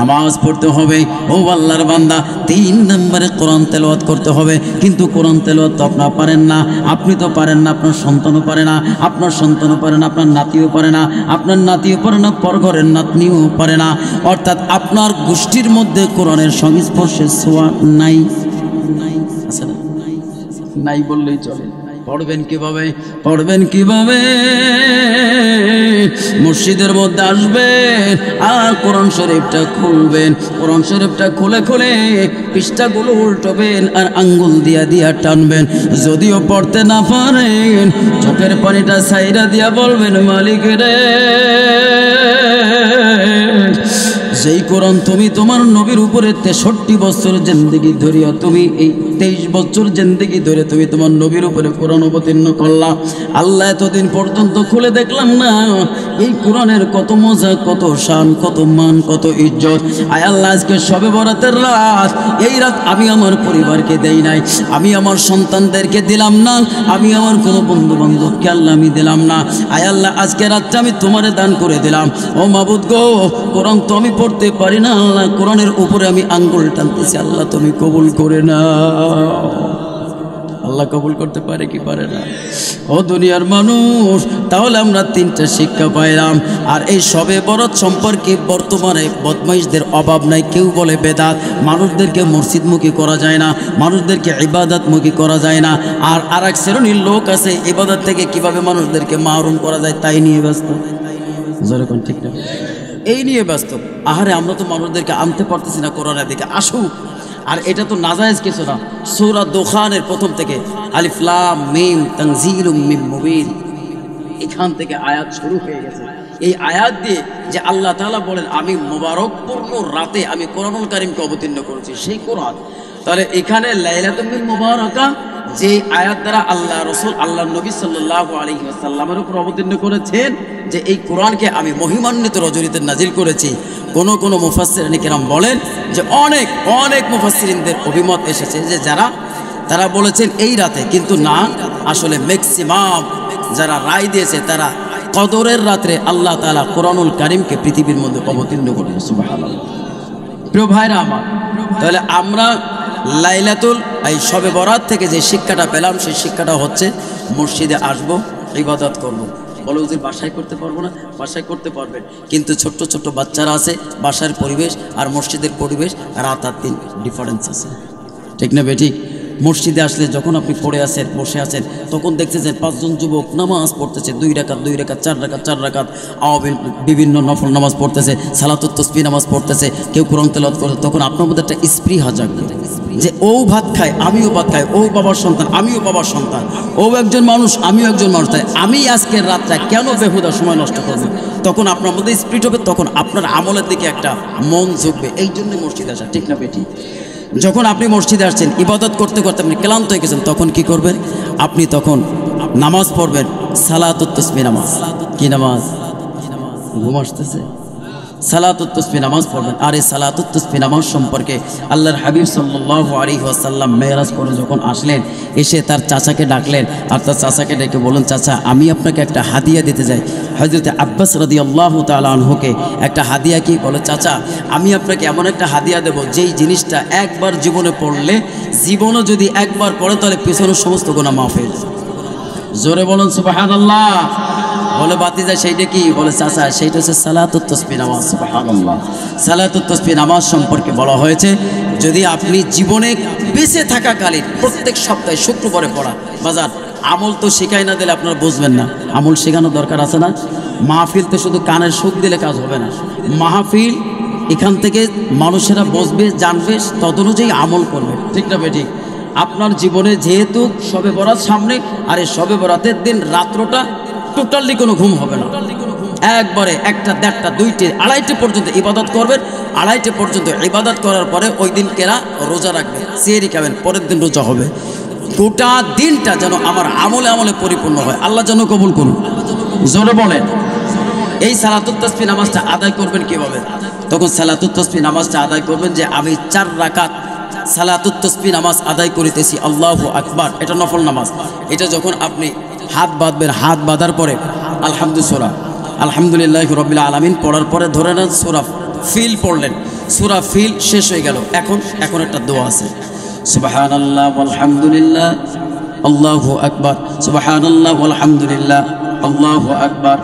নামাজ পড়তে হবে। ও আল্লাহর বান্দা, 3 নম্বরে কোরআন তেলাওয়াত করতে হবে। কিন্তু কোরআন তেলাওয়াত তো আপনারা পারেন না, আপনি তো পারেন না, আপনার সন্তানও পারে না, আপনার সন্তানও পারে না, আপনার নাতিও পারে না, আপনার নাতিও পারে না, পরঘরের নাতনিও পারে না। অর্থাৎ আপনার গোষ্ঠীর মধ্যে কোরআনের সংস্পর্শে ছোঁয়া নাই, আছে না? নাই বললেই চলে। পড়বেন কিভাবে? পড়বেন কিভাবে? মসজিদের মধ্যে আসবেন আর কোরআন শরীফটা খুলবেন, কোরআন শরীফটা খুলে খুলে পৃষ্ঠাগুলো উল্টাবেন আর আঙ্গুল দিয়া দিয়া টানবেন। যদিও পড়তে না পারেন চোখের পানিটা ছাইরা দিয়া বলবেন, মালিক রে, যেই কোরআন তুমি তোমার নবীর উপরে 63 বছর জিন্দেগি ধরিয়া, তুমি এই 23 বছর জিন্দেগি ধরে তুমি তোমার নবীর উপরে কোরআন অবতীর্ণ করলা, আল্লাহ এতদিন পর্যন্ত খুলে দেখলাম না এই কোরআনের কত মজা, কত শান, কত মান, কত ইজ্জত। আয় আল্লাহ, আজকে শবে বরাতের রাত, এই রাত আমি আমার পরিবারকে দেই নাই, আমি আমার সন্তানদেরকে দিলাম না, আমি আমার কোনো বন্ধু বান্ধবকে আল্লাহ আমি দিলাম না। আয় আল্লাহ, আজকে রাতটা আমি তোমারে দান করে দিলাম। ও মাবুদ গো, কোরআন তো আমি পড়তে পারি না আল্লাহ, কোরআনের উপরে আমি আঙ্গুল টানতেছি, আল্লাহ তুমি কবুল করে না। আল্লাহ কবুল করতে পারে কি পারে না? ও দুনিয়ার মানুষ, তাহলে আমরা 3টা শিক্ষা পাইলাম। আর এই শবে বরাত সম্পর্কে বর্তমানে বদমাইশদের অভাব নাই। কেউ বলে বেদাত, মানুষদেরকে মসজিদমুখী করা যায় না, মানুষদেরকে ইবাদতমুখী করা যায় না। আর এক শ্রেণীর লোক আছে ইবাদত থেকে কিভাবে মানুষদেরকে মাহরুম করা যায় তাই নিয়ে ব্যস্ত। যেরকম ঠিক না, এই নিয়ে ব্যস্ত। আহারে, আমরা তো মানুষদেরকে আনতে পারতেছি না কোরআনের দিকে, আসুক। আর এটা তো নাজায়েজ কিছু না। সূরা দুখানের প্রথম থেকে আলিফ লাম মিম তানজিলুম মিন মুবিন, এখান থেকে আয়াত শুরু হয়ে গেছে। এই আয়াত দিয়ে যে আল্লাহ তাআলা বলেন, আমি মুবারকপূর্ণ রাতে আমি কোরআনুল কারীমকে অবতীর্ণ করেছি, সেই কোরআন। তাহলে এখানে লাইলাতুল মুবারাকা যে আয়াত দ্বারা আল্লাহ রাসূল আল্লাহ নবী সাল্লাল্লাহু আলাইহি ওয়াসাল্লামের উপর অবতীর্ণ করেছেন, যে এই কোরআনকে আমি মহিমান্বিত রজনীতে নাজিল করেছি। কোন মুফাসসিরিন কিরাম বলেন যে অনেক অনেক মুফাসসিরিনদের অভিমত এসেছে যে তারা বলেছেন এই রাতে, কিন্তু না, আসলে ম্যাক্সিমাম যারা রায় দিয়েছে তারা কদরের রাত্রে আল্লাহ তাআলা কোরআনুল কারীমকে পৃথিবীর মধ্যে অবতীর্ণ করেছেন। সুবহানাল্লাহ। প্রিয় ভাইরা আমার, তাহলে আমরা লাইলাতুল এই শবে বরাত থেকে যে শিক্ষাটা পেলাম, সেই শিক্ষাটা হচ্ছে মসজিদে আসবো, ইবাদত করবো। বলে হুজুর বাসায় করতে পারবো না, বাসায় করতে পারবেন, কিন্তু ছোট্ট ছোট্ট বাচ্চারা আছে, বাসার পরিবেশ আর মসজিদের পরিবেশ রাত আর দিন ডিফারেন্স আছে, ঠিক না বেঠিক? মসজিদে আসলে যখন আপনি পড়ে আছেন, বসে আছেন, তখন দেখতেছেন 5 জন যুবক নামাজ পড়তেছে, 2 রাকাত 2 রাকাত 4 রাকাত 4 রাকাত, বিভিন্ন নফল নামাজ পড়তেছে, সালাতুত তাসবিহ নামাজ পড়তেছে, কেউ কোরআন তেলাওয়াত করছে। তখন আপনার মধ্যে একটা স্পৃহা জাগবে যে ও ভাত খায়, আমিও ভাত খাই, ও বাবার সন্তান, আমিও বাবার সন্তান, ও একজন মানুষ, আমিও একজন মানুষ, তাই আমি আজকের রাতটা কেন বেহুদা সময় নষ্ট করব? তখন আপনার মধ্যে স্পিরিট হবে, তখন আপনার আমলের দিকে একটা মন ঝুঁকবে। এই জন্য মসজিদে আসা, ঠিক না বেঠিক? যখন আপনি মসজিদে আসছেন, ইবাদত করতে করতে আপনি ক্লান্ত হয়ে গেছেন, তখন কি করবেন? আপনি তখন নামাজ পড়বেন, সালাতুত তাসবিহ নামাজ। কি নামাজ? ঘুম আসতেছে? সালাতুত তাসবিহ নামাজ পড়বেন। আর এই সালাতুত তাসবিহ নামাজ সম্পর্কে আল্লাহর হাবিব সাল্লাল্লাহু আলাইহি ওয়াসাল্লাম মেরাজ করে যখন আসলেন, এসে তার চাচাকে ডাকলেন আর তার চাচাকে ডেকে বললেন, চাচা, আমি আপনাকে একটা হাদিয়া দিতে যাই। হযরত আব্বাস রাদিয়াল্লাহু তাআলা আনহুকে একটা হাদিয়া কি বলে, চাচা, আমি আপনাকে এমন একটা হাদিয়া দেব, যেই জিনিসটা একবার জীবনে পড়লে, জীবনে যদি একবার পড়ে তাহলে পিছনের সমস্ত গুনাহ মাফ হয়ে যায়। জোরে বলুন সুবহানাল্লাহ। বলে বাতিজা, সেইটা কি? বলে চাচা, সেইটা হচ্ছে সালাতুত তাসবিহ নামাজ। সুবহানাল্লাহ। সালাতুত তাসবিহ নামাজ সম্পর্কে বলা হয়েছে, যদি আপনি জীবনে বেঁচে থাকাকালীন প্রত্যেক সপ্তাহে শুক্রবারে পড়া, বাজার আমল তো শেখাই না দিলে আপনারা বুঝবেন না, আমল শেখানো দরকার আছে না? মাহফিলতে শুধু কানের সুখ দিলে কাজ হবে না। মাহফিল এখান থেকে মানুষেরা বসবে, জানবে, তদনুযায়ী আমল করবে, ঠিক না বেঠিক? আপনার জীবনে যেহেতু শবে বরাত সামনে, আর এই শবে বরাতের দিন রাত্রটা টোটালি কোনো ঘুম হবে না, একবারে 1টা 1:30 2টে 2:30 পর্যন্ত ইবাদত করবেন। 2:30 পর্যন্ত ইবাদত করার পরে ওই দিন কেরা রোজা রাখবে, সেহরি খাবেন, পরের দিন রোজা হবে। গোটা দিনটা যেন আমার আমলে আমলে পরিপূর্ণ হয়, আল্লাহ যেন কবুল করুন। জোরে বলেন। এই সালাতুত তাসবিহ নামাজটা আদায় করবেন কিভাবে? তখন সালাতুত তাসবিহ নামাজটা আদায় করবেন যে আমি 4 রাকাত সালাতুত তাসবিহ নামাজ আদায় করিতেছি, আল্লাহু আকবার, এটা নফল নামাজ। এটা যখন আপনি হাত বাঁধবেন, হাত বাঁধার পরে আলহামদুলিল্লাহি রাব্বিল আলামিন পড়ার পরে ধরে নেন সূরা ফিল পড়লেন, সূরা ফিল শেষ হয়ে গেল। এখন একটা দোয়া আছে, সুবহানাল্লাহ ওয়ালহামদুলিল্লাহ আল্লাহু আকবার, সুবহানাল্লাহ ওয়ালহামদুলিল্লাহ আল্লাহু আকবার।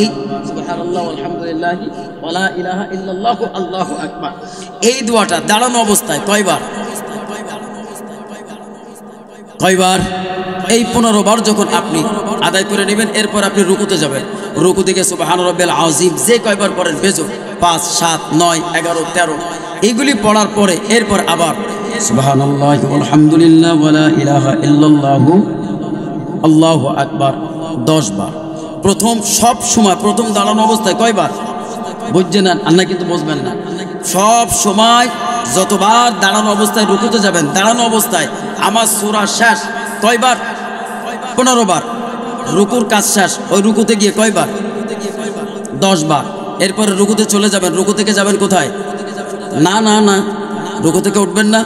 এই সুবহানাল্লাহ ওয়ালহামদুলিল্লাহ ওয়ালা ইলাহা ইল্লাল্লাহু আল্লাহু আকবার, এই দোয়াটা দাঁড়ানো অবস্থায় কয়বার? কয়বার? এই 15 বার যখন আপনি আদায় করে নেবেন, এরপর আপনি রুকুতে যাবেন। রুকু থেকে সুবহান রাব্বিল আযীম যে কয়বার পড়েন বেজোর, 5, 7, 9, 11, 13 এইগুলি পড়ার পরে এরপর আবার সুবহানাল্লাহি ওয়ালহামদুলিল্লাহ ওয়ালা ইলাহা ইল্লাল্লাহু আল্লাহু আকবার 10 বার। প্রথম সব সময় প্রথম দাঁড়ানো অবস্থায় কয়বার বুঝছেন না? আল্লাহ কিন্তু বুঝবেন না। সব সময় যতবার দাঁড়ানো অবস্থায় রুকুতে যাবেন, দাঁড়ানো অবস্থায় আমার সূরা শেষ কয়বার? 15 বার। রুকুর কাজ শেষ, ওই রুকুতে গিয়ে কয়বার? 10 বার। এরপরে রুকুতে চলে যাবেন। রুকু থেকে যাবেন কোথায়? না না না, রুকু থেকে উঠবেন না।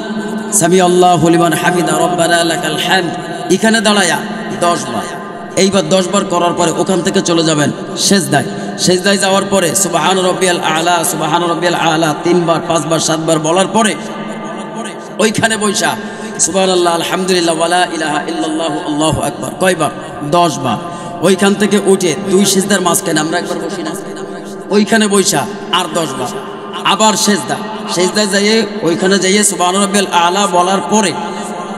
সামি আল্লাহু লিমান হামিদা রব্বানা লাকাল হামদ, এখানে দাঁড়ায়া 10 বার। এইবার 10 বার করার পরে ওখান থেকে চলে যাবেন সেজদায়। সেজদায় যাওয়ার পরে সুবহান রাব্বিয়াল আলা, সুবহান রাব্বিয়াল আলা 3 বার, 5 বার, 7 বার বলার পরে ওইখানে বৈশা সুবহানাল্লাহ আলহামদুলিল্লাহ ওয়ালা ইলাহা ইল্লাল্লাহু আল্লাহু আকবার কয়বার? 10 বার। ওইখান থেকে উঠে 2 সিজদার মাঝখানে আমরা একবার বসি না, ওইখানে বৈশা আর 10 বার। আবার সেজদা, সেজদা যাইয়ে ওইখানে যাইয়ে সুবহান রাব্বিয়াল আলা বলার পরে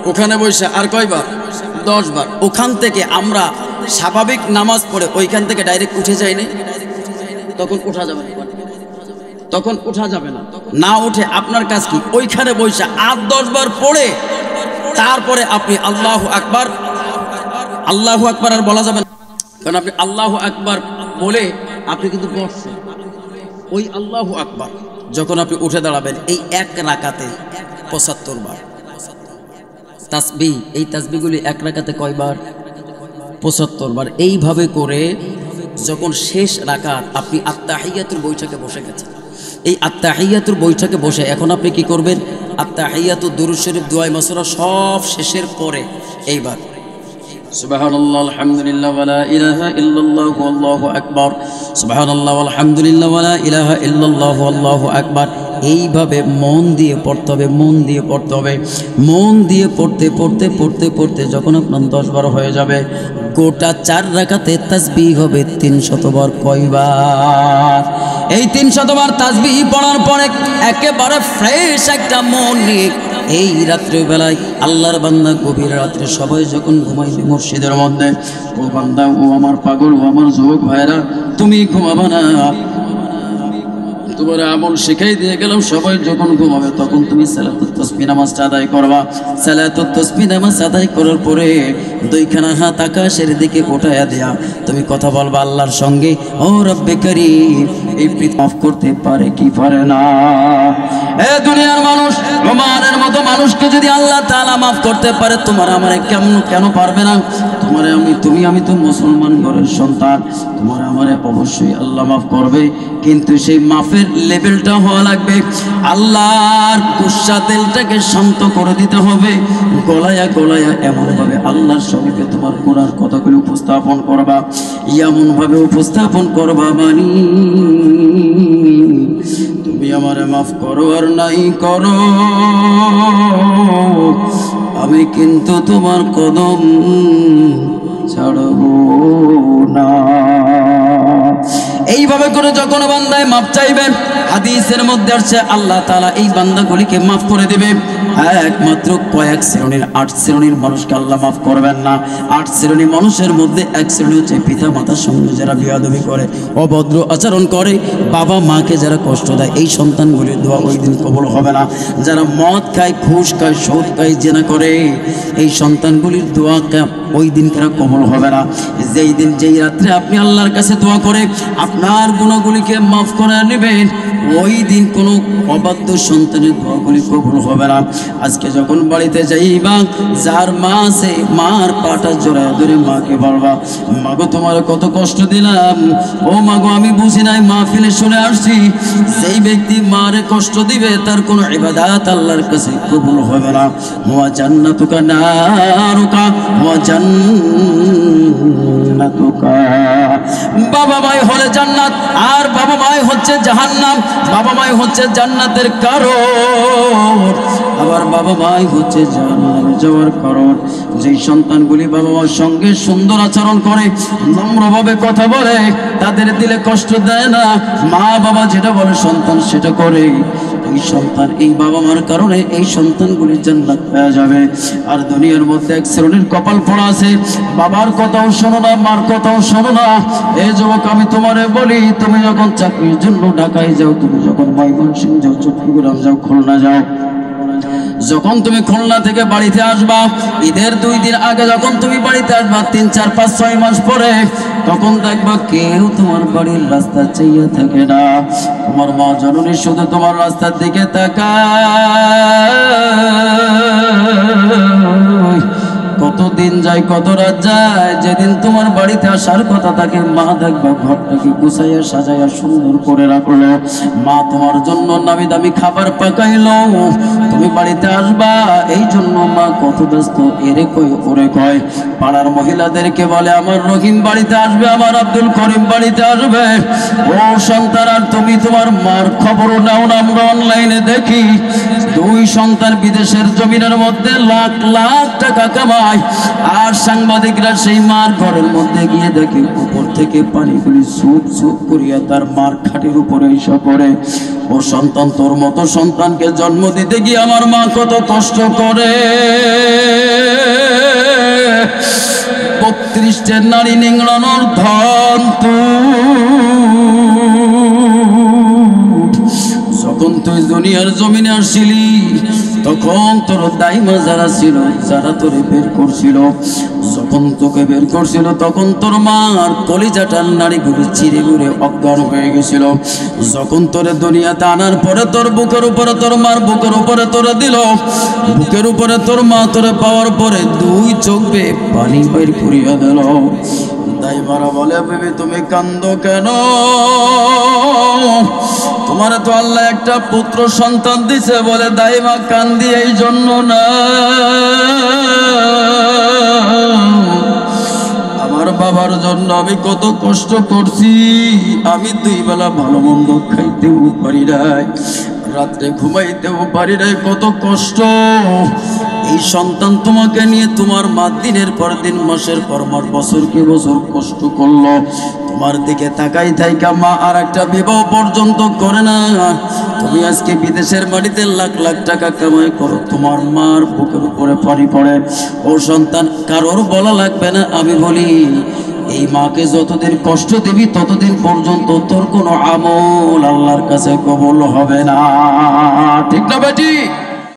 ওখানে বৈশা আর কয়বার? 10 বার। ওখান থেকে আমরা স্বাভাবিক নামাজ পড়ে ওইখান থেকে ডাইরেক্ট উঠে যাই না, তখন উঠা যাবে না, তখন উঠা যাবে না। না উঠে আপনার কাজ কি? ওইখানে বৈশা আর 10 বার পড়ে তারপরে আপনি আল্লাহু আকবার, আল্লাহু আকবার আর বলা যাবে না, কারণ আপনি আল্লাহু আকবার বলে আপনি কিন্তু বসছেন। ওই আল্লাহু আকবার যখন আপনি উঠে দাঁড়াবেন, এই এক রাকাতে 75 বার তাসবিহ। এই তাসবিহগুলি এক রাকাতে কয়বার? 75 বার। এইভাবে করে যখন শেষ রাকাত আপনি আত্তাহিয়াতুর বৈঠকে বসে গেছেন, এই আত্তাহিয়াতুর বৈঠকে বসে এখন আপনি কি করবেন? আত্তাহিয়াতু দুরূদ শরীফ দুআয়ে মাসুরা সব শেষের পরে এইবার সুবহানাল্লাহ আলহামদুলিল্লাহ ওয়ালা ইলাহা ইল্লাল্লাহু আল্লাহু আকবার, সুবহানাল্লাহ আলহামদুলিল্লাহ ওয়ালা ইলাহা ইল্লাল্লাহু আল্লাহু আকবার। এইভাবে মন দিয়ে পড়তে হবে, মন দিয়ে পড়তে হবে। মন দিয়ে পড়তে পড়তে পড়তে পড়তে যখন আপনার 10 বার হয়ে যাবে, গোটা 4 রাকাতে তাসবিহ হবে 300 বার। কয়বার? এই 300 বার তাসবিহ পড়ার পরে একেবারে ফ্রেশ একটা মন নিয়ে এই রাত্রিবেলায় আল্লাহর বান্দা গভীর রাত্রে সবাই যখন ঘুমাইবে মসজিদের মধ্যে, ও বান্দা, ও আমার পাগল, ও আমার যুবক ভাইরা, তুমি ঘুমাবা না, তোমার আমল শিখাই দিয়ে গেলাম। সবাই যখন ঘুমাবে তখন তুমি সালাতুত তাসবিহ নামাজটা আদায় করবা। সালাতুত তাসবিহ নামাজ আদায় করার পরে 2খানা হাত আকাশের দিকে উঠায়া দিয়া তুমি কথা বলবা আল্লাহর সঙ্গে, ও রব্বে কারীম, এই পৃথিবী মাফ করতে পারে কি পারে না? এ দুনিয়ার মানুষ, ওমানের মতো মানুষকে যদি আল্লাহ তাআলা মাফ করতে পারে, তোমার আমারে কেন পারবে না? আমি তো মুসলমান ঘরের সন্তান, তোমার আমারে অবশ্যই আল্লাহ মাফ করবে, কিন্তু সেই মাফের লেভেলটা হওয়া লাগবে আল্লাহর গুসা দিলটাকে শান্ত করে দিতে হবে। গলায়া গলায়া এমনভাবে আল্লাহর সঙ্গে তোমার গুনার কথাগুলো উপস্থাপন করবা, এমনভাবে উপস্থাপন করবা মানি তুমি আমারে মাফ করো আর নাই করো, আমি কিন্তু তোমার কদম ছাড়বো না। এইভাবে করে যখন বান্দায় মাফ চাইবেন, হাদিসের মধ্যে আসছে আল্লাহ তাআলা এই বান্দাগুলিকে মাফ করে দেবে। একমাত্র কয়েক শ্রেণীর 8 শ্রেণীর মানুষকে আল্লাহ মাফ করবেন না। 8 শ্রেণীর মানুষের মধ্যে এক শ্রেণী হচ্ছে পিতা মাতার সঙ্গে যারা বেয়াদবি করে, অভদ্র আচরণ করে, বাবা মাকে যারা কষ্ট দেয়, এই সন্তানগুলির দোয়া ওই দিন কবুল হবে না। যারা মদ খায়, ঘুষ খায়, সুদ খায়, জেনা করে, এই সন্তানগুলির দোয়া ওই দিন কেন কবুল হবে না? যেই দিন যেই রাত্রে আপনি আল্লাহর কাছে দোয়া করে আপনার গুণাগুলিকে মাফ করে নেবেন, ওই দিন কোনো অবাধ্য সন্তানের দোয়াগুলি কবুল হবে না। আজকে যখন বাড়িতে যাইবা, যার মা আছে, মার পাটা জড়ায় ধরে মাকে বলবা, মাগো তোমার কত কষ্ট দিলাম, ও মাগো আমি বুঝি নাই, মাহফিলে শুনে আসছি। যেই ব্যক্তি মারে কষ্ট দিবে তার কোনো ইবাদত আল্লাহর কাছে কবুল হবে না। ওয়া জান্নাতুকা নারুকা, ওয়া জান্নাতুকা। বাবা মাই হলে জান্নাত, আর বাবা মাই হচ্ছে জাহান্নাম। বাবা মাই হচ্ছে জান্নাতের কারণ, আবার বাবা মাই হচ্ছে জাহান্নামে যাওয়ার কারণ। যেই সন্তানগুলি বাবা মার সঙ্গে সুন্দর আচরণ করে, নম্রভাবে কথা বলে, তাদের দিলে কষ্ট দেয় না, মা বাবা যেটা বলে সন্তান সেটা করে, এই সন্তান, এই বাবা মার কারণে এই সন্তানগুলি জান্নাত পেয়ে যাবে। আর দুনিয়ার মধ্যে এক শ্রেণীর কপাল পড়া আছে, বাবার কথাও শোনো না, মার কথাও শোনো না। এই যুবক, আমি তোমারে বলি, তুমি যখন চাকরির জন্য ঢাকায় যাও, তুমি যখন ময়মনসিংহ যাও, চট্টগ্রাম যাও, খুলনা যাও, যখন তুমি খুলনা থেকে বাড়িতে আসবা, ঈদের 2 দিন আগে যখন তুমি বাড়িতে আসবা, 3, 4, 5, 6 মাস পরে, তখন দেখবা কেউ তোমার বাড়ির রাস্তা চাইয়া থাকে না। তোমার মা জননী শুধু তোমার রাস্তার দিকে তাকায়। কতদিন যায়, কত রাত যায়, যেদিন তোমার বাড়িতে আসার কথা থাকে, মা দেখবা ঘরটাকে গুছাইয়া সাজাইয়া সুন্দর করে রাখলো, মা তোমার জন্য নামি দামি খাবার পাকাইলো, তুমি বাড়িতে আসবা। এই জন্য মা কত ব্যস্ত, এরে কই ওরে কয়। পাড়ার মহিলাদেরকে বলে, আমার রহিম বাড়িতে আসবে, আমার আব্দুল করিম বাড়িতে আসবে। ও সন্তান, আর তুমি তোমার মার খবরও নাও না। আমরা অনলাইনে দেখি 2 সন্তান বিদেশের জমিনের মধ্যে লাখ লাখ টাকা কামায়, আর সাংবাদিকরা সেই মার ঘরের মধ্যে গিয়ে দেখে উপর থেকে পানিগুলি সুপ সুপ করিয়া তার মার খাটের উপরে এসে পড়ে। ও সন্তান, তোর মতো সন্তানকে জন্ম দিতে গিয়ে আমার মা কত কষ্ট করে। 32টে নারী নিংড়ানোর ধন যখন তুই দুনিয়ার জমিনে আসছিলি, তখন তোর দাইমা যারা ছিল, যারা তোরে বের করছিল, যখন তোকে বের করছিল, তখন তোর মার কলিজাটার নাড়িগুলো চিরে ঘুরে অজ্ঞান হয়ে গেছিল। যখন তোরে দুনিয়াতে আনার পরে, তোর বুকের উপরে তোর মার বুকের উপরে তোরে দিল, বুকের উপরে তোর মা তোরে পাওয়ার পরে 2 চোখ বেয়ে পানি বের করিয়া দিল। দাইমারা বলে, বেবি তুমি কান্দো কেন? তোমার তো আল্লাহ একটা পুত্র সন্তান দিছে। বলে, দাইমা কান্দি এই জন্য না, আমার বাবার জন্য আমি কত কষ্ট করছি। আমি 2 বেলা ভালো মন্দ খাইতেও পারি নাই, রাত্রে ঘুমাইতেও পারি নাই, কত কষ্ট। এই সন্তান তোমাকে নিয়ে তোমার মা দিনের পর দিন, মাসের পর মাস, বছরকে বছর কষ্ট করলো। তোমার দিকে তাকাই থাইকা মা আর একটা বিবাহ পর্যন্ত করে না। তুমি আজকে বিদেশের বাড়িতে লাখ লাখ টাকা কামাই করো, তোমার মার বুকের উপরে পানি পড়ে। ও সন্তান, কারোর বলা লাগবে না, আমি বলি, এই মাকে যতদিন কষ্ট দিবি, ততদিন পর্যন্ত তোর কোনো আমল আল্লাহর কাছে কবুল হবে না। ঠিক না বেটি?